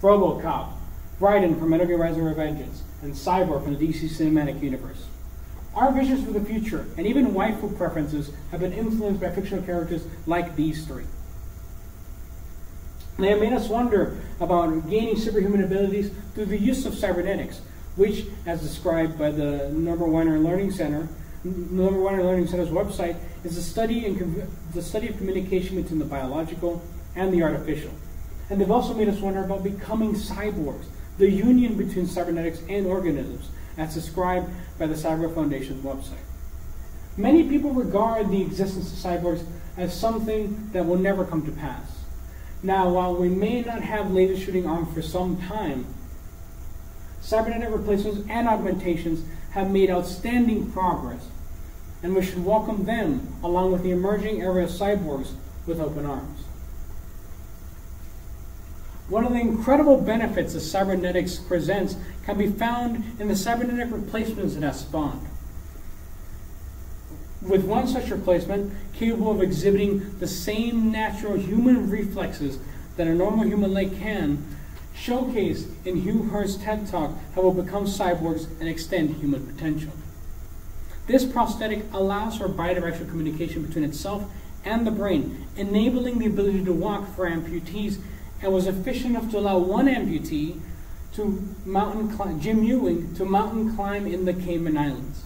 RoboCop, Raiden from Metal Gear Rising: Revengeance, and Cyborg from the DC Cinematic Universe. Our visions for the future, and even waifu preferences, have been influenced by fictional characters like these three. They have made us wonder about gaining superhuman abilities through the use of cybernetics, which, as described by the Norbert Wiener Learning Center's website, is the study of communication between the biological and the artificial. And they've also made us wonder about becoming cyborgs, the union between cybernetics and organisms, as described by the Cyber Foundation's website. Many people regard the existence of cyborgs as something that will never come to pass. Now, while we may not have laser shooting arms for some time, cybernetic replacements and augmentations have made outstanding progress, and we should welcome them along with the emerging era of cyborgs with open arms. One of the incredible benefits that cybernetics presents can be found in the cybernetic replacements it has spawned. With one such replacement capable of exhibiting the same natural human reflexes that a normal human leg can, showcased in Hugh Hurt's TED Talk how we'll become cyborgs and extend human potential. This prosthetic allows for bidirectional communication between itself and the brain, enabling the ability to walk for amputees, and was efficient enough to allow one amputee to Jim Ewing, to mountain climb in the Caymen Islands.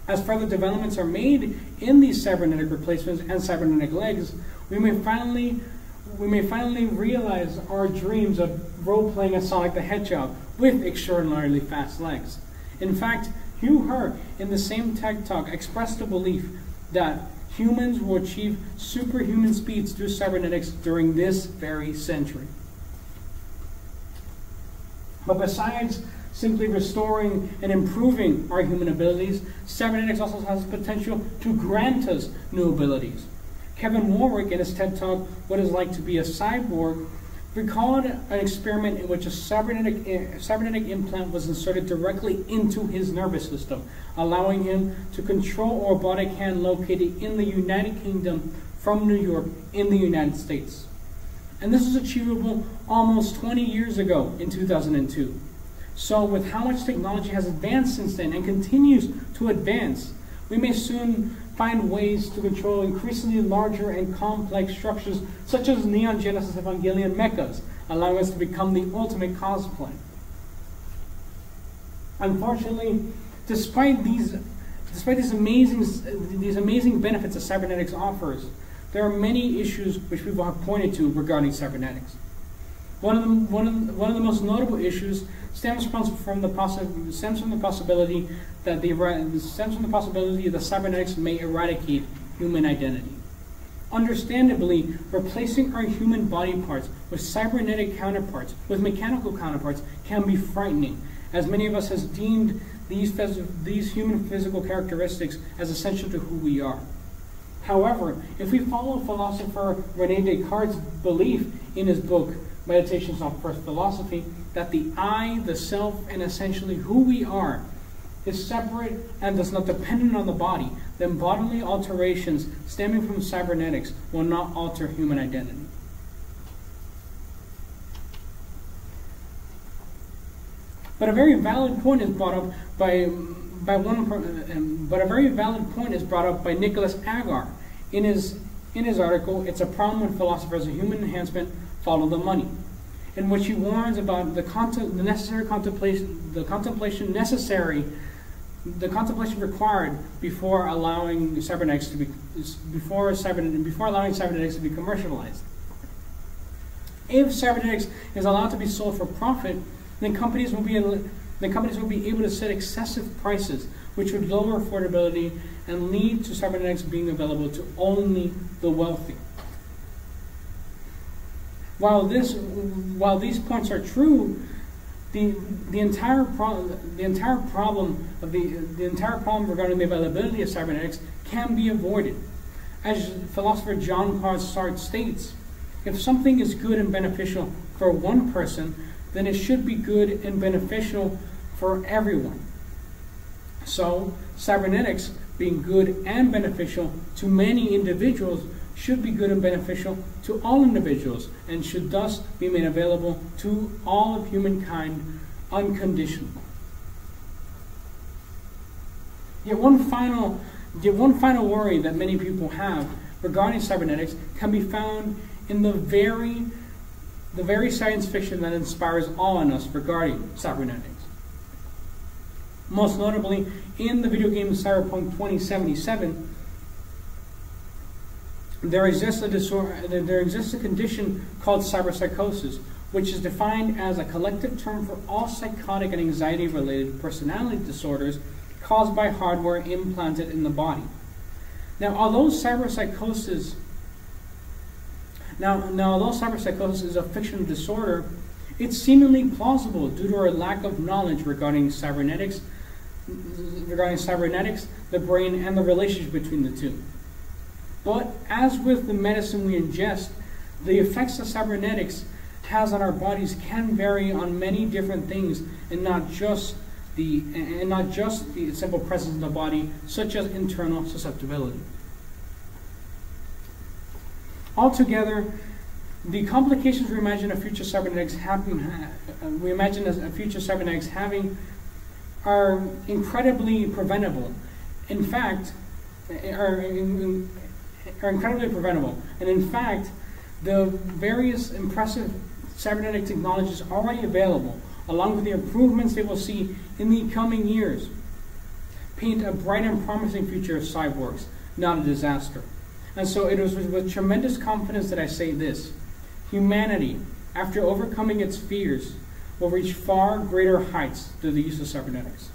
As further developments are made in these cybernetic replacements and cybernetic legs, we may finally realize our dreams of role-playing as Sonic the Hedgehog with extraordinarily fast legs. In fact, Hugh Hurt, in the same TED Talk, expressed the belief that humans will achieve superhuman speeds through cybernetics during this very century. But besides simply restoring and improving our human abilities, cybernetics also has the potential to grant us new abilities. Kevin Warwick, in his TED Talk, What It's Like to Be a Cyborg, recalled an experiment in which a cybernetic implant was inserted directly into his nervous system, allowing him to control a robotic hand located in the United Kingdom from New York in the United States. And this was achievable almost 20 years ago in 2002. So with how much technology has advanced since then and continues to advance, we may soon find ways to control increasingly larger and complex structures such as Neon Genesis Evangelion mechas, allowing us to become the ultimate cosplay. Unfortunately, despite these amazing benefits that cybernetics offers, there are many issues which people have pointed to regarding cybernetics. One of the most notable issues stems from the possibility that cybernetics may eradicate human identity. Understandably, replacing our human body parts with cybernetic counterparts, with mechanical counterparts, can be frightening, as many of us has deemed these human physical characteristics as essential to who we are. However, if we follow philosopher René Descartes' belief in his book, Meditations on First Philosophy, that the I, the self, and essentially who we are is separate and thus not dependent on the body, then bodily alterations stemming from cybernetics will not alter human identity. But a very valid point is brought up by Nicholas Agar in his article, It's a Problem When Philosophers of Human Enhancement Follow the Money, in which he warns about the contemplation required before allowing cybernetics to be commercialized. If cybernetics is allowed to be sold for profit, then companies will be able to set excessive prices, which would lower affordability and lead to cybernetics being available to only the wealthy. While these points are true, the entire problem regarding the availability of cybernetics can be avoided. As philosopher Jean-Paul Sarte states, if something is good and beneficial for one person, then it should be good and beneficial for everyone. So, cybernetics being good and beneficial to many individuals should be good and beneficial to all individuals and should thus be made available to all of humankind unconditionally. Yet one final worry that many people have regarding cybernetics can be found in the very science fiction that inspires awe in us regarding cybernetics. Most notably, in the video game Cyberpunk 2077, there exists a condition called cyberpsychosis, which is defined as a collective term for all psychotic and anxiety-related personality disorders caused by hardware implanted in the body. Now, although cyberpsychosis is a fictional disorder, it's seemingly plausible due to our lack of knowledge regarding cybernetics, the brain, and the relationship between the two. But as with the medicine we ingest, the effects that cybernetics has on our bodies can vary on many different things, and not just the simple presence in the body, such as internal susceptibility. Altogether, the complications we imagine a future cybernetics having are incredibly preventable. In fact, are incredibly preventable. And in fact, the various impressive cybernetic technologies already available, along with the improvements they will see in the coming years, paint a bright and promising future of cyborgs, not a disaster. And so it is with tremendous confidence that I say this: humanity, after overcoming its fears, will reach far greater heights through the use of cybernetics.